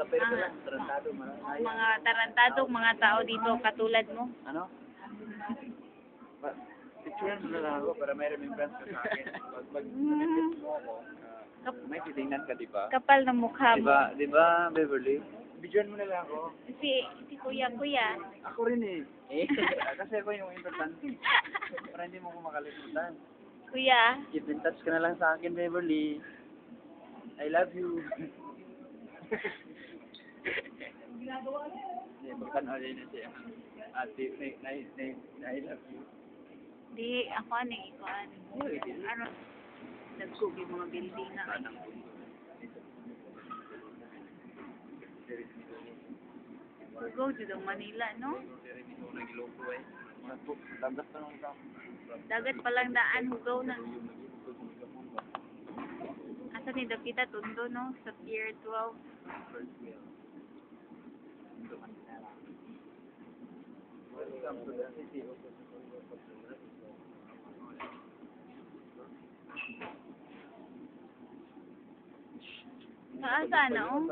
mga tarantadong mga tao dito katulad mo. Ano? Picture mo na lang ako para may remembrance ka sa akin. Pag may titingnan ka, di ba? Kapal ng mukha mo. Di ba, Beverly? Bidyoan mo na lang ako. Si kuya. Ako rin eh. Kasi ako yung importante. Para hindi mo ko makalimutan. Kuya. Keep in touch ka na lang sa akin, Beverly. I love you. Hindi, magpanood na siya. Ate, I love you. Di, ako ikuan. Ano? Nagkog yung mga building na. Go to Manila, no? Dagat palang daan, hugaw na. Asa ni Dapita Tondo, no? Sa Pier 12. Welcome to the city of Saan, no?